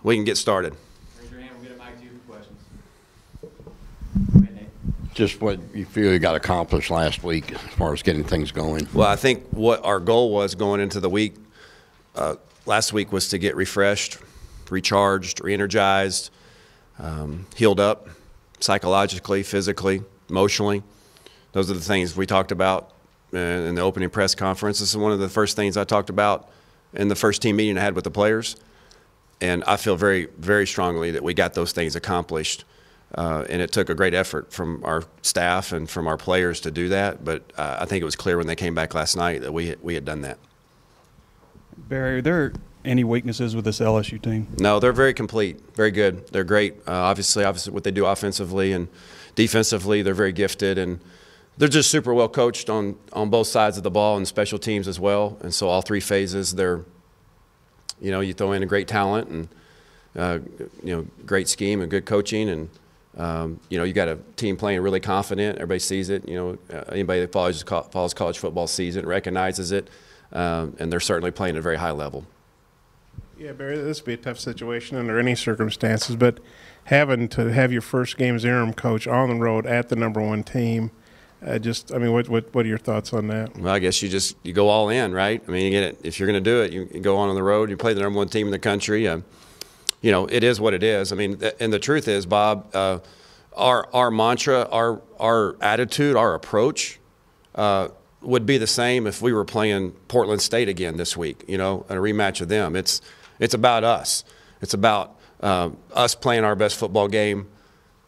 we can get started. Raise your hand. We'll get a mic to you for questions. Just what you feel you got accomplished last week as far as getting things going. Well, I think what our goal was going into the week last week was to get refreshed, recharged, re-energized, healed up psychologically, physically, emotionally. Those are the things we talked about in the opening press conference. This is one of the first things I talked about in the first team meeting I had with the players. And I feel very, very strongly that we got those things accomplished. And it took a great effort from our staff and from our players to do that. But I think it was clear when they came back last night that we had done that. Barry, are there any weaknesses with this LSU team? No, they're very complete, very good. They're great. Obviously what they do offensively and defensively, they're very gifted. And they're just super well coached on both sides of the ball and special teams as well. And so all three phases, they're, you throw in a great talent and, great scheme and good coaching. And, you got a team playing really confident. Everybody sees it. Anybody that follows college football sees it, recognizes it. And they're certainly playing at a very high level. Yeah, Barry, this would be a tough situation under any circumstances, but having to have your first game as interim coach on the road at the #1 team, what are your thoughts on that? Well, I guess you go all in, right? I mean, if you're going to do it, you go on the road, you play the #1 team in the country. It is what it is. I mean, and the truth is, Bob, our mantra, our attitude, our approach would be the same if we were playing Portland State again this week, in a rematch of them. It's about us. It's about us playing our best football game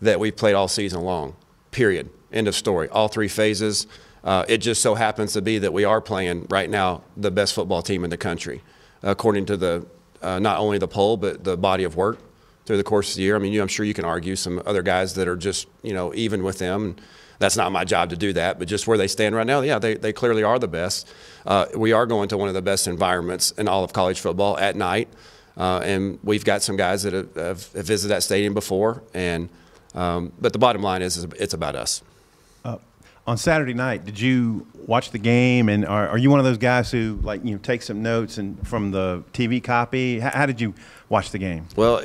that we've played all season long, period. End of story. All three phases. It just so happens to be that we are playing right now the best football team in the country, according to the not only the poll but the body of work through the course of the year. I mean, I'm sure you can argue some other guys that are just even with them. And that's not my job to do that, but just where they stand right now, yeah, they clearly are the best. We are going to one of the best environments in all of college football at night, and we've got some guys that have visited that stadium before. And but the bottom line is it's about us. On Saturday night, did you watch the game, and are you one of those guys who take some notes and from the TV copy? How did you watch the game? Well,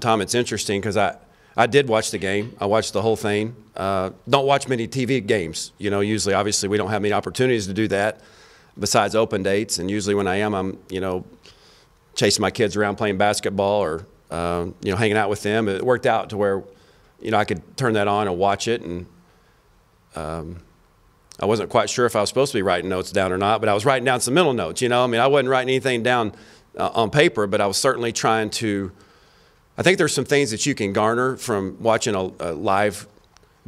Tom, it's interesting because I did watch the game. I watched the whole thing. Don't watch many TV games. Usually, obviously, we don't have many opportunities to do that besides open dates. And usually when I am, I'm, chasing my kids around playing basketball or, hanging out with them. It worked out to where, I could turn that on and watch it. And I wasn't quite sure if I was supposed to be writing notes down or not, but I was writing down some mental notes. I wasn't writing anything down on paper, but I was certainly trying to. I think there's some things that you can garner from watching a live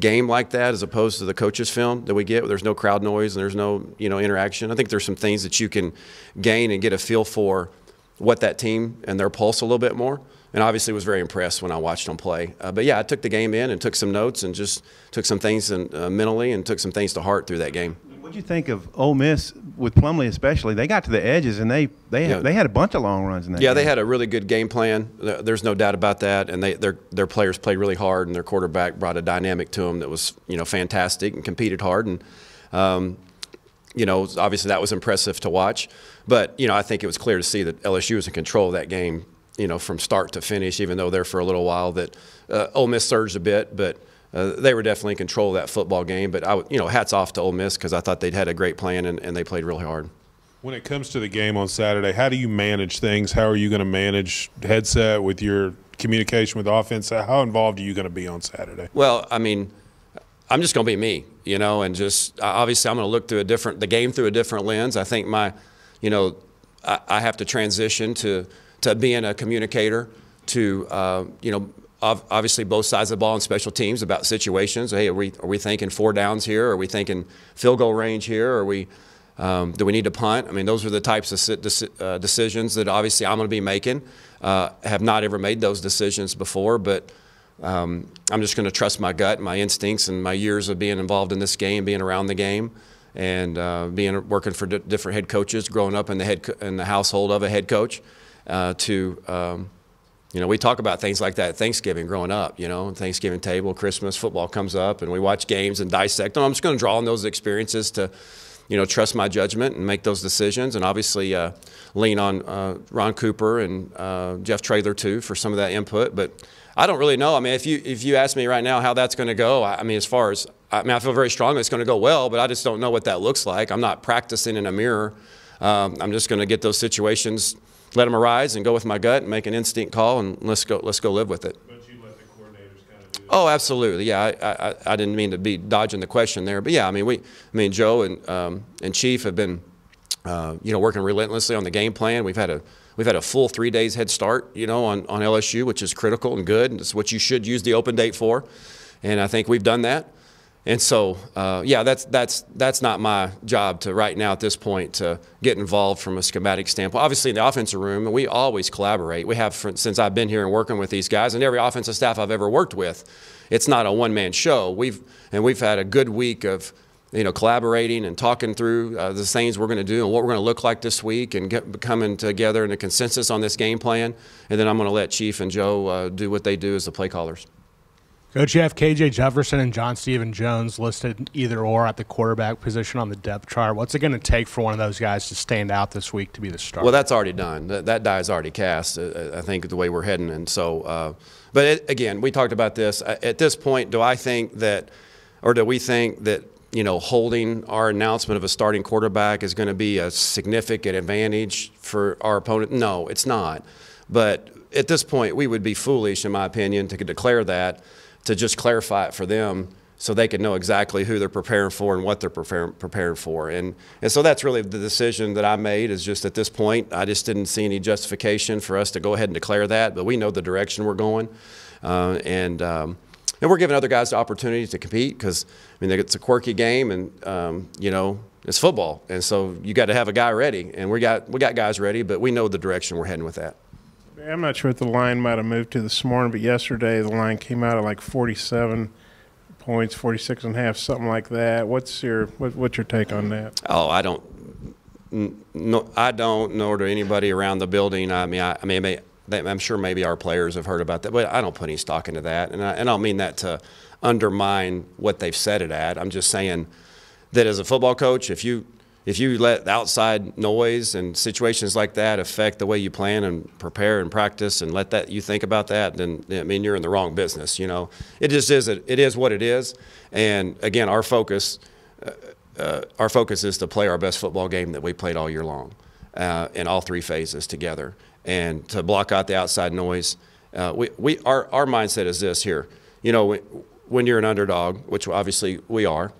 game like that as opposed to the coach's film that we get where there's no crowd noise and there's no interaction. I think there's some things that you can gain and get a feel for what that team and their pulse a little bit more. And obviously was very impressed when I watched them play. But yeah, I took the game in and took some notes and just took some things mentally and took some things to heart through that game. What do you think of Ole Miss with Plumlee especially? They got to the edges and they had a bunch of long runs in that game. They had a really good game plan. There's no doubt about that. And their players played really hard, and their quarterback brought a dynamic to them that was fantastic and competed hard. And obviously that was impressive to watch. But I think it was clear to see that LSU was in control of that game. From start to finish, even though there for a little while that Ole Miss surged a bit, but they were definitely in control of that football game. But hats off to Ole Miss because I thought they'd had a great plan and they played really hard. When it comes to the game on Saturday, how do you manage things? How are you going to manage headset with your communication with offense? How involved are you going to be on Saturday? Well, I mean, I'm just going to be me, and just obviously I'm going to look through the game through a different lens. I think I have to transition to being a communicator to, obviously both sides of the ball and special teams about situations. Hey, are we thinking 4 downs here? Are we thinking field goal range here? Are we do we need to punt? I mean, those are the types of decisions that obviously I'm going to be making. Have not ever made those decisions before, but I'm just going to trust my gut, my instincts, and my years of being involved in this game, being around the game, and working for different head coaches, growing up in the household of a head coach. We talk about things like that at Thanksgiving growing up, Thanksgiving table, Christmas, football comes up, and we watch games and dissect them. I'm just going to draw on those experiences to trust my judgment and make those decisions, and obviously lean on Ron Cooper and Jeff Traylor too for some of that input. But I don't really know. I mean, if you ask me right now how that's going to go, I mean, I feel very strongly it's going to go well, but I just don't know what that looks like. I'm not practicing in a mirror. I'm just going to get those situations, let them arise, and go with my gut and make an instinct call, and let's go live with it. But you let the coordinators kind of do that. Oh, absolutely. Yeah, I didn't mean to be dodging the question there, but yeah, I mean, Joe and Chief have been, working relentlessly on the game plan. We've had a full 3 days head start, on LSU, which is critical and good, and it's what you should use the open date for, and I think we've done that. And so, that's not my job to right now at this point to get involved from a schematic standpoint. Obviously, in the offensive room, we always collaborate. We have since I've been here and working with these guys, and every offensive staff I've ever worked with. It's not a one-man show. We've had a good week of collaborating and talking through the things we're going to do and what we're going to look like this week, and coming together in a consensus on this game plan. And then I'm going to let Chief and Joe do what they do as the play callers. Coach, you have KJ Jefferson and John Stephen Jones listed either or at the quarterback position on the depth chart. What's it going to take for one of those guys to stand out this week to be the starter? Well, that's already done. That die is already cast, I think, the way we're heading. And so, again, we talked about this. At this point, do we think that holding our announcement of a starting quarterback is going to be a significant advantage for our opponent? No, it's not. But at this point, we would be foolish, in my opinion, to declare that, to just clarify it for them so they can know exactly who they're preparing for and what they're preparing for. And so that's really the decision that I made, is just at this point, I just didn't see any justification for us to go ahead and declare that, but we know the direction we're going. And we're giving other guys the opportunity to compete because, it's a quirky game, and, it's football. And so you got to have a guy ready, and we got guys ready, but we know the direction we're heading with that. I'm not sure what the line might have moved to this morning, but yesterday the line came out at like 47 points, 46 and a half, something like that. What's your take on that? Oh, I don't, nor do anybody around the building. I'm sure maybe our players have heard about that, but I don't put any stock into that, and I don't mean that to undermine what they've set it at. I'm just saying that as a football coach, if you let outside noise and situations like that affect the way you plan and prepare and practice, and let that you think about that, then you're in the wrong business. It just is. It is what it is. And again, our focus is to play our best football game that we played all year long, in all three phases together, and to block out the outside noise. Our mindset is this here. When you're an underdog, which obviously we are.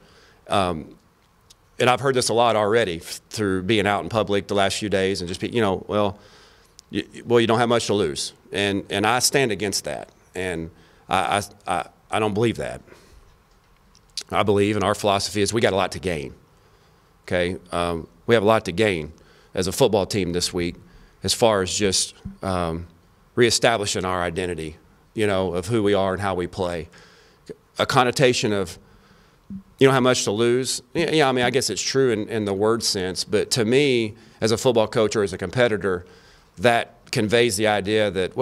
And I've heard this a lot already through being out in public the last few days, and just you don't have much to lose, and I stand against that, and I don't believe that. I believe, and our philosophy is we got a lot to gain. Okay, we have a lot to gain as a football team this week, as far as just reestablishing our identity, of who we are and how we play. A connotation of you don't have much to lose. Yeah, I guess it's true in the word sense, but to me, as a football coach or as a competitor, that conveys the idea that,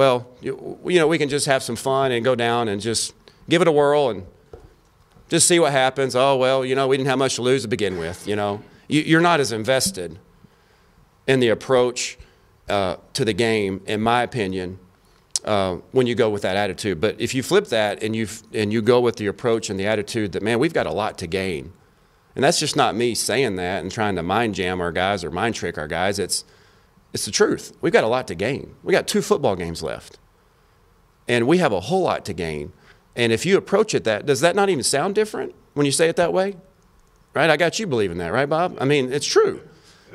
we can just have some fun and go down and just give it a whirl and just see what happens. Oh, we didn't have much to lose to begin with, You're not as invested in the approach to the game, in my opinion, when you go with that attitude. But if you flip that and you go with the approach and the attitude that, man, we've got a lot to gain, and that's just not me saying that and trying to mind jam our guys or mind trick our guys. It's the truth. We've got a lot to gain. We got 2 football games left, and we have a whole lot to gain. And if you approach it does that not even sound different when you say it that way? Right? I got you believing that, right, Bob? It's true.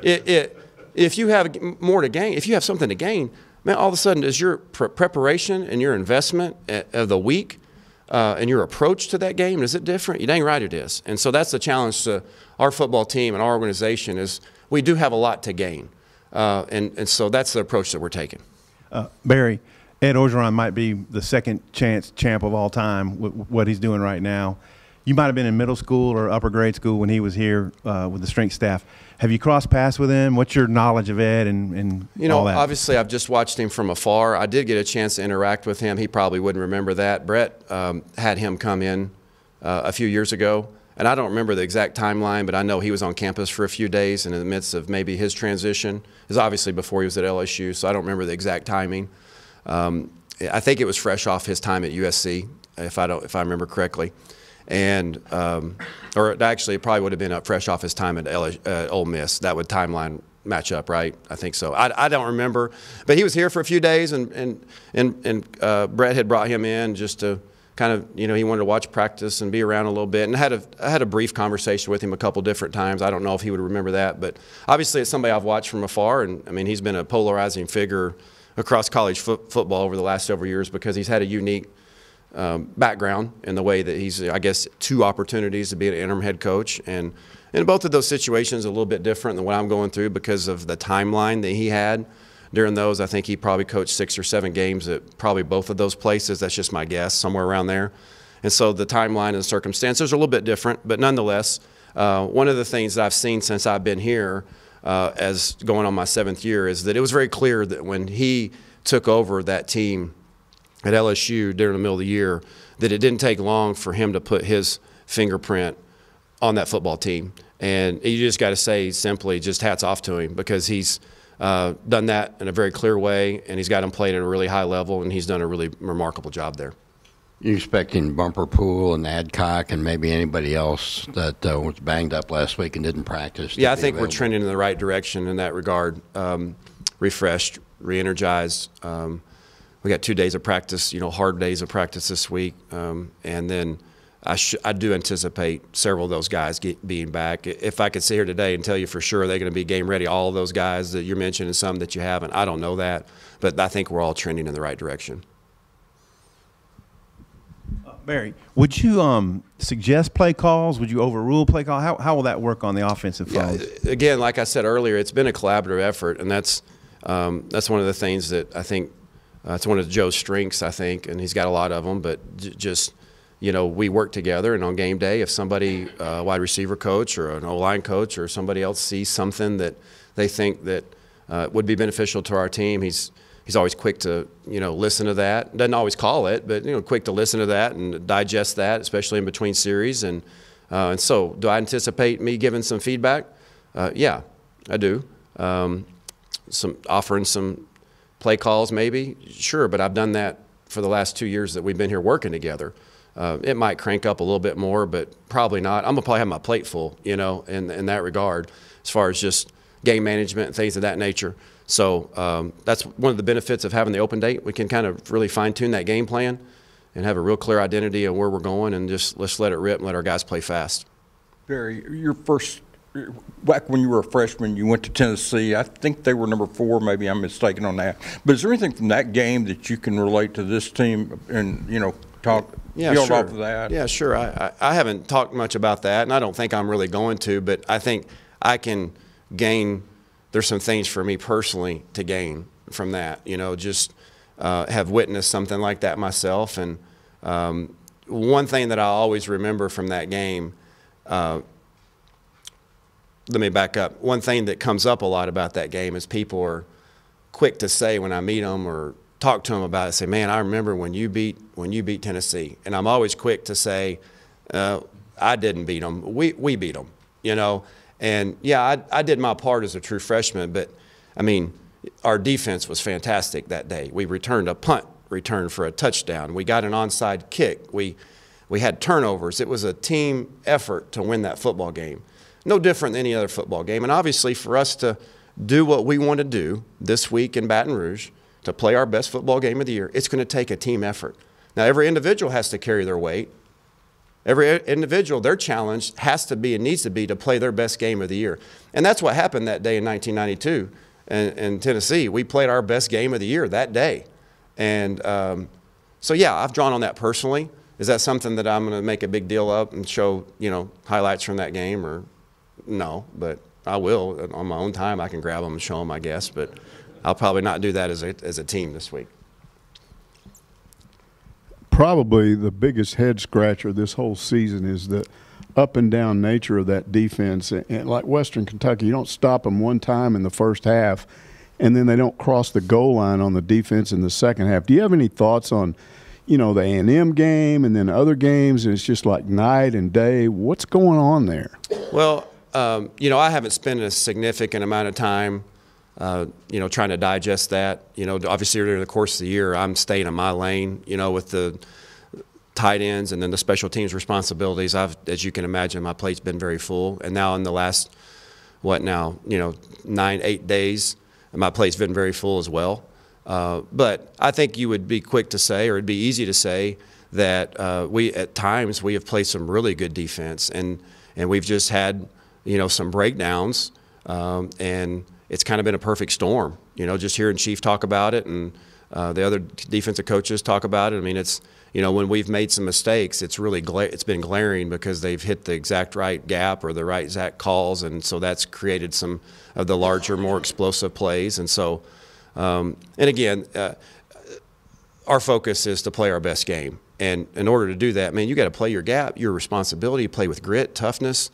If you have more to gain, if you have something to gain, man, all of a sudden, is your preparation and your investment of the week and your approach to that game, is it different? You dang right it is. And so that's the challenge to our football team and our organization, is we do have a lot to gain. And so that's the approach that we're taking. Barry, Ed Orgeron might be the second chance champ of all time with what he's doing right now. You might have been in middle school or upper grade school when he was here with the strength staff. Have you crossed paths with him? What's your knowledge of Ed and all that? Obviously, I've just watched him from afar. I did get a chance to interact with him. He probably wouldn't remember that. Brett had him come in a few years ago and I don't remember the exact timeline, but I know he was on campus for a few days, and in the midst of maybe his transition, is obviously before he was at LSU, so I don't remember the exact timing. I think it was fresh off his time at USC, if I remember correctly, and or actually it probably would have been fresh off his time at Ole Miss. That would timeline match up, right? I think so. I don't remember, but he was here for a few days, and Brett had brought him in just to kind of, he wanted to watch practice and be around a little bit, and I had a brief conversation with him a couple different times. I don't know if he would remember that, but obviously it's somebody I've watched from afar, and I mean, he's been a polarizing figure across college football over the last several years because he's had a unique background in the way that he's, I guess, 2 opportunities to be an interim head coach, and in both of those situations a little bit different than what I'm going through because of the timeline that he had. During those, I think he probably coached 6 or 7 games at probably both of those places. That's just my guess, somewhere around there. And so the timeline and the circumstances are a little bit different, but nonetheless, one of the things that I've seen since I've been here as going on my 7th year is that it was very clear that when he took over that team at LSU during the middle of the year, that it didn't take long for him to put his fingerprint on that football team. And you just got to say simply just hats off to him because he's done that in a very clear way, and he's got them played at a really high level, and he's done a really remarkable job there. You expecting Bumper Pool and Adcock and maybe anybody else that was banged up last week and didn't practice? Yeah, I think we're trending in the right direction in that regard. Refreshed, re-energized. We got 2 days of practice, hard days of practice this week, and then I do anticipate several of those guys being back. If I could sit here today and tell you for sure they're going to be game ready, all of those guys that you're mentioning, some that you haven't, I don't know that, but I think we're all trending in the right direction. Barry, would you suggest play calls? Would you overrule play calls? How will that work on the offensive side? Yeah, again, like I said earlier, it's been a collaborative effort, and that's one of the things that I think it's one of Joe's strengths, I think, and he's got a lot of them, but just – we work together, and on game day, if somebody, wide receiver coach or an O-line coach or somebody else sees something that they think that would be beneficial to our team, he's always quick to, listen to that. Doesn't always call it, but, quick to listen to that and digest that, especially in between series. And so do I anticipate me giving some feedback? Yeah, I do. Offering some play calls maybe, sure, but I've done that for the last 2 years that we've been here working together. It might crank up a little bit more, but probably not. I'm going to probably have my plate full, in that regard, as far as just game management and things of that nature. So that's one of the benefits of having the open date. We can kind of really fine-tune that game plan and have a real clear identity of where we're going, and just let's let it rip and let our guys play fast. Barry, back when you were a freshman, you went to Tennessee. I think they were number 4. Maybe I'm mistaken on that. But is there anything from that game that you can relate to this team and, talk – build off of that? Yeah, sure. I haven't talked much about that, and I don't think I'm really going to, but I think I can gain – there's some things for me personally to gain from that, just have witnessed something like that myself. And one thing that I always remember from that game, let me back up. One thing that comes up a lot about that game is people are quick to say when I meet them or talk to them about it, say, man, I remember when you beat Tennessee. And I'm always quick to say, I didn't beat them. We beat them, And, yeah, I did my part as a true freshman, but, I mean, our defense was fantastic that day. We returned a punt return for a touchdown. We got an onside kick. We had turnovers. It was a team effort to win that football game. No different than any other football game. And obviously for us to do what we want to do this week in Baton Rouge, to play our best football game of the year, it's going to take a team effort. Now, every individual has to carry their weight. Every individual, their challenge has to be and needs to be to play their best game of the year. And that's what happened that day in 1992 in Tennessee. We played our best game of the year that day. And so, yeah, I've drawn on that personally. Is that something that I'm going to make a big deal of and show, highlights from that game? Or no, but I will. On my own time, I can grab them and show them, I guess. But I'll probably not do that as a team this week. Probably the biggest head scratcher this whole season is the up and down nature of that defense. And like Western Kentucky, you don't stop them one time in the first half, and then they don't cross the goal line on the defense in the second half. Do you have any thoughts on, the A&M game and then other games, and it's just like night and day. What's going on there? Well, I haven't spent a significant amount of time, trying to digest that. Obviously during the course of the year, I'm staying in my lane, with the tight ends and then the special teams responsibilities. As you can imagine, my plate's been very full. And now in the last, 8 days, my plate's been very full as well. But I think you would be quick to say, or it'd be easy to say, that at times we have played some really good defense, and we've just had some breakdowns, and it's kind of been a perfect storm. Just hearing Chief talk about it and the other defensive coaches talk about it. I mean, it's when we've made some mistakes, it's really it's been glaring because they've hit the exact right gap or the right exact calls, and so that's created some of the larger, more explosive plays. And so, and again, our focus is to play our best game. And in order to do that, man, you got to play your gap, your responsibility, play with grit, toughness,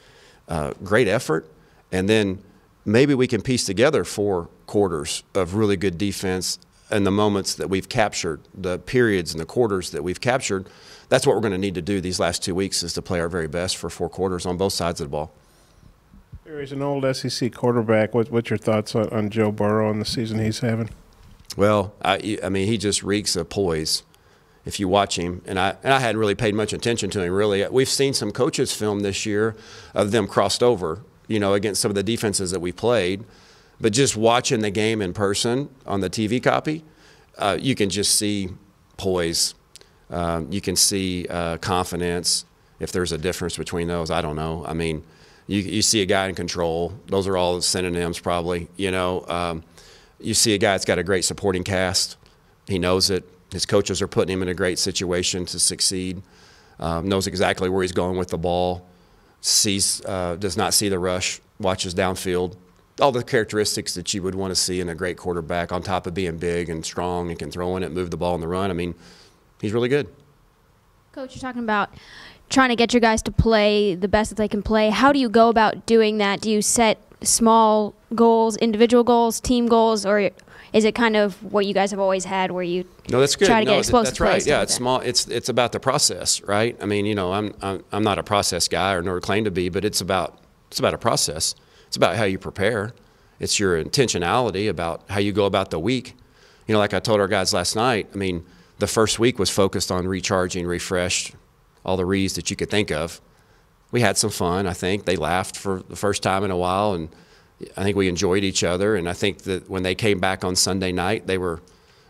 great effort, and then maybe we can piece together 4 quarters of really good defense in the moments that we've captured, the periods and the quarters that we've captured. That's what we're going to need to do these last 2 weeks, is to play our very best for 4 quarters on both sides of the ball. As an old SEC quarterback, what's your thoughts on Joe Burrow and the season he's having? Well, I mean, he just reeks of poise. If you watch him, and I hadn't really paid much attention to him, really. We've seen some coaches film this year of them crossed over, against some of the defenses that we played. But just watching the game in person on the TV copy, you can just see poise. You can see confidence. If there's a difference between those, I don't know. I mean, you see a guy in control. Those are all synonyms probably. You see a guy that's got a great supporting cast. He knows it. His coaches are putting him in a great situation to succeed. Knows exactly where he's going with the ball. Does not see the rush. Watches downfield. All the characteristics that you would want to see in a great quarterback, on top of being big and strong and can throw in it, move the ball in the run. I mean, he's really good. Coach, you're talking about trying to get your guys to play the best that they can play. How do you go about doing that? Do you set small goals, individual goals, team goals, or is it kind of what you guys have always had, where you that's good. try to get explosive That's right. plays? Yeah, it's small. It's about the process, right? I mean, I'm not a process guy, or nor claim to be, but it's about a process. It's about how you prepare. It's your intentionality about how you go about the week. Like I told our guys last night, I mean, the first week was focused on recharging, refreshed, all the re's that you could think of. We had some fun, I think. They laughed for the first time in a while, and I think we enjoyed each other. And I think that when they came back on Sunday night, they were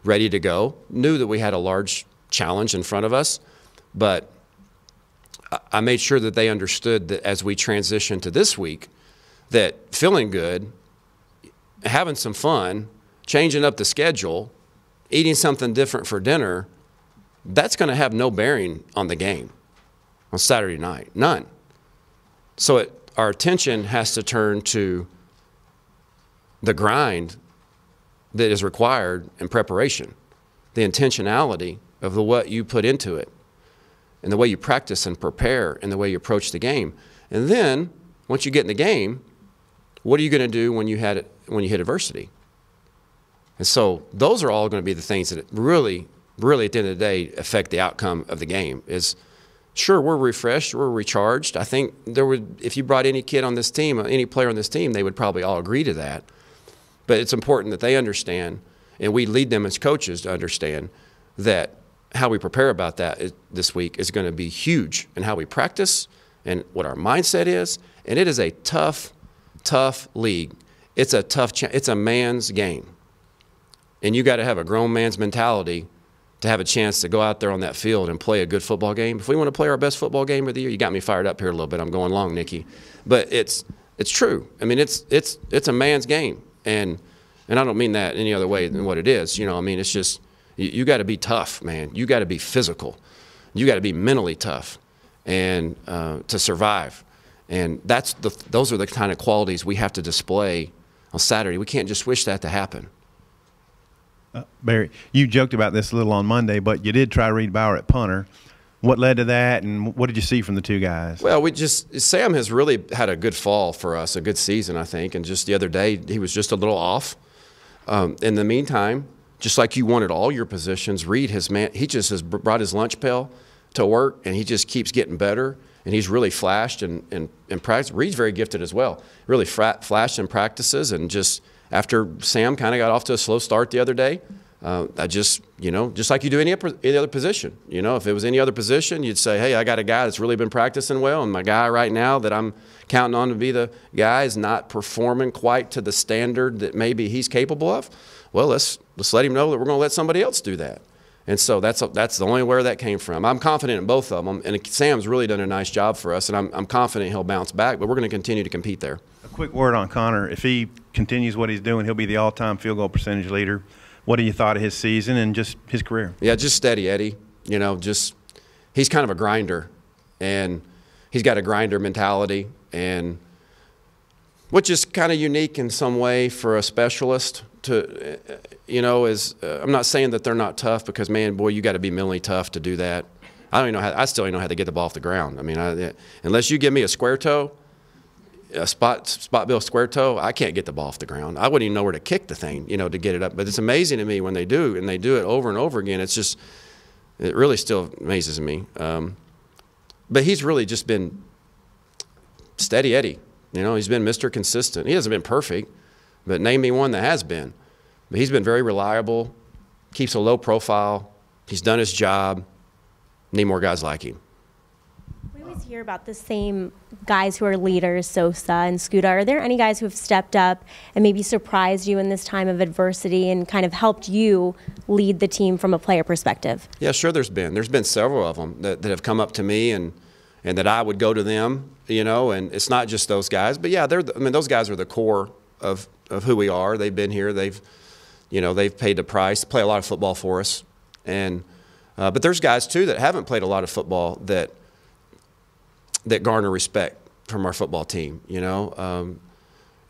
ready to go, knew that we had a large challenge in front of us, but I made sure that they understood that as we transitioned to this week, that feeling good, having some fun, changing up the schedule, eating something different for dinner, that's going to have no bearing on the game on Saturday night. None. So our attention has to turn to the grind that is required in preparation, the intentionality of what you put into it, and the way you practice and prepare, and the way you approach the game. And then, once you get in the game, what are you going to do when you hit adversity? And so those are all going to be the things that really, really at the end of the day affect the outcome of the game. Is sure, we're refreshed, we're recharged. I think if you brought any kid on this team, any player on this team, they would probably all agree to that. But it's important that they understand, and we lead them as coaches to understand, that how we prepare about that this week is going to be huge, and how we practice and what our mindset is. And it is a tough league. It's a it's a man's game. And you got to have a grown man's mentality to have a chance to go out there on that field and play a good football game. If we want to play our best football game of the year, you got me fired up here a little bit. I'm going long, Nikki. But it's true. I mean, it's a man's game. And I don't mean that any other way than what it is. I mean, it's just you got to be tough, man. You got to be physical. You got to be mentally tough and to survive. And those are the kind of qualities we have to display on Saturday. We can't just wish that to happen. Barry, you joked about this a little on Monday, but you did try Reed Bauer at punter. What led to that, and what did you see from the two guys? Well, Sam has really had a good fall for us, a good season, I think. And just the other day, he was just a little off. In the meantime, just like you wanted all your positions. Reed he just has brought his lunch pail to work, and he just keeps getting better. And he's really flashed in practice. Reed's very gifted as well. Really flashed in practices, and just after Sam kind of got off to a slow start the other day, I just, just like you do any other position. If it was any other position, you'd say, hey, I got a guy that's really been practicing well, and my guy right now that I'm counting on to be the guy is not performing quite to the standard that maybe he's capable of. Well, let's let him know that we're going to let somebody else do that. And so that's the only where that came from. I'm confident in both of them, and Sam's really done a nice job for us, and I'm confident he'll bounce back, but we're going to continue to compete there. A quick word on Connor. If he continues what he's doing, he'll be the all-time field goal percentage leader. What do you thought of his season and just his career? Yeah, just steady Eddie. He's kind of a grinder, and he's got a grinder mentality, and which is kind of unique in some way for a specialist to, I'm not saying that they're not tough, because, man, boy, you got to be mentally tough to do that. I still don't know how to get the ball off the ground. I mean, unless you give me a square toe, a spot bill square toe, I can't get the ball off the ground. I wouldn't even know where to kick the thing, to get it up. But it's amazing to me when they do, and they do it over and over again. It really still amazes me. But he's really just been steady Eddie. He's been Mr. Consistent. He hasn't been perfect, but name me one that has been. But he's been very reliable, keeps a low profile. He's done his job. Need more guys like him. We always hear about the same guys who are leaders, Sosa and Scooter. Are there any guys who have stepped up and maybe surprised you in this time of adversity and kind of helped you lead the team from a player perspective? Yeah, sure there's been. There's been several of them that have come up to me and that I would go to them, and it's not just those guys. But, yeah, those guys are the core of who we are. They've been here. They've paid the price, play a lot of football for us. And but there's guys, too, that haven't played a lot of football that garner respect from our football team, And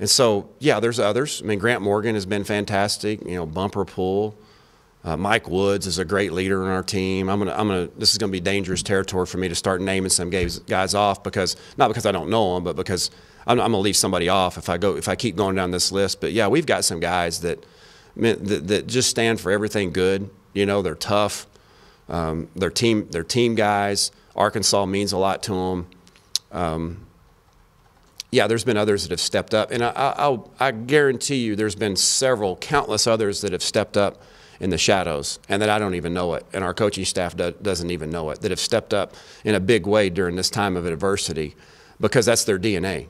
so, yeah, there's others. I mean, Grant Morgan has been fantastic, bumper pull. Mike Woods is a great leader on our team. This is gonna be dangerous territory for me to start naming some guys off, not because I don't know them, but because I'm gonna leave somebody off if I keep going down this list. But yeah, we've got some guys that just stand for everything good. They're tough. They're team guys. Arkansas means a lot to them. Yeah, there's been others that have stepped up, and I guarantee you there's been countless others that have stepped up in the shadows, and that I don't even know it, and our coaching staff doesn't even know it, that have stepped up in a big way during this time of adversity, because that's their DNA.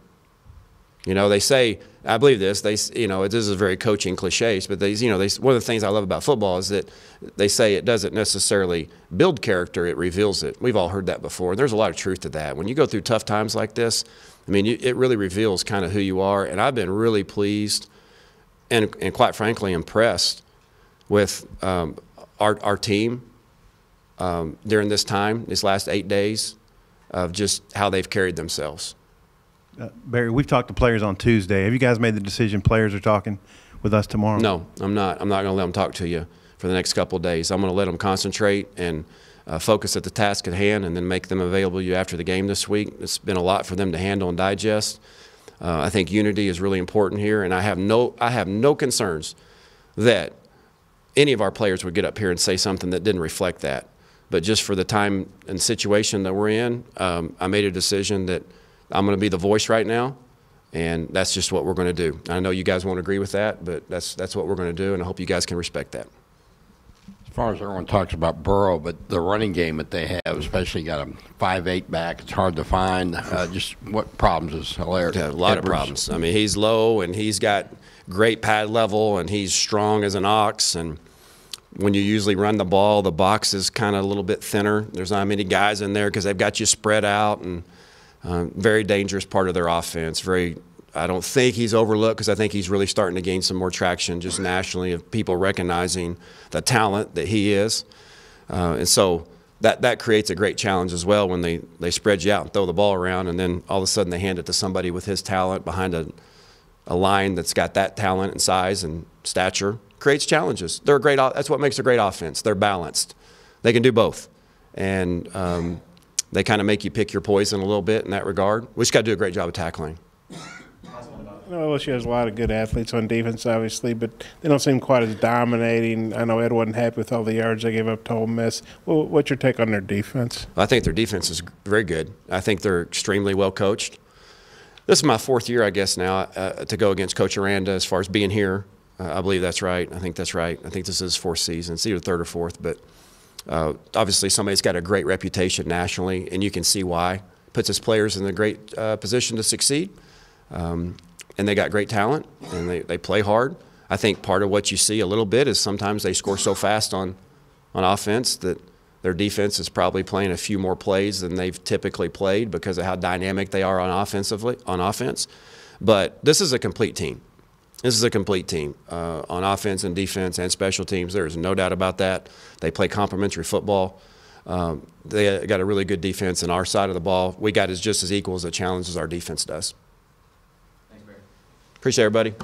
They say, I believe this, this is very coaching cliches, but one of the things I love about football is that they say it doesn't necessarily build character, it reveals it. We've all heard that before, and there's a lot of truth to that. When you go through tough times like this, I mean, it really reveals kind of who you are, and I've been really pleased and quite frankly impressed with our team during this time, these last 8 days, of just how they've carried themselves. Barry, we've talked to players on Tuesday. Have you guys made the decision players are talking with us tomorrow? No, I'm not. I'm not going to let them talk to you for the next couple of days. I'm going to let them concentrate and focus at the task at hand, and then make them available to you after the game this week. It's been a lot for them to handle and digest. I think unity is really important here, and I have no concerns that any of our players would get up here and say something that didn't reflect that. But just for the time and situation that we're in, I made a decision that I'm going to be the voice right now, and that's just what we're going to do. I know you guys won't agree with that, but that's what we're going to do, and I hope you guys can respect that. As far as everyone talks about Burrow, but the running game that they have, especially got a 5'8" back, it's hard to find. Just what problems is hilarious? Yeah, a lot of problems. I mean, he's low, and he's got great pad level, and he's strong as an ox, and when you usually run the ball, the box is kind of a little bit thinner. There's not many guys in there because they've got you spread out, and very dangerous part of their offense. I don't think he's overlooked, because I think he's really starting to gain some more traction just nationally of people recognizing the talent that he is. And so that creates a great challenge as well when they spread you out and throw the ball around, and then all of a sudden they hand it to somebody with his talent behind a line that's got that talent and size and stature. Creates challenges. That's what makes a great offense. They're balanced. They can do both. And they kind of make you pick your poison a little bit in that regard. We just got to do a great job of tackling. I know LSU has a lot of good athletes on defense, obviously, but they don't seem quite as dominating. I know Ed wasn't happy with all the yards they gave up to Ole Miss. Well, what's your take on their defense? I think their defense is very good. I think they're extremely well coached. This is my 4th year, I guess, now to go against Coach Aranda as far as being here. I believe that's right. I think that's right. I think this is his 4th season. It's either 3rd or 4th, but obviously somebody's got a great reputation nationally, and you can see why. Puts his players in a great position to succeed. And they got great talent, and they play hard. I think part of what you see a little bit is sometimes they score so fast on offense that their defense is probably playing a few more plays than they've typically played because of how dynamic they are on offense. But this is a complete team. This is a complete team on offense and defense and special teams. There is no doubt about that. They play complementary football. They got a really good defense, and our side of the ball, we got is just as equal as a challenge as our defense does. Thanks, Barry. Appreciate everybody.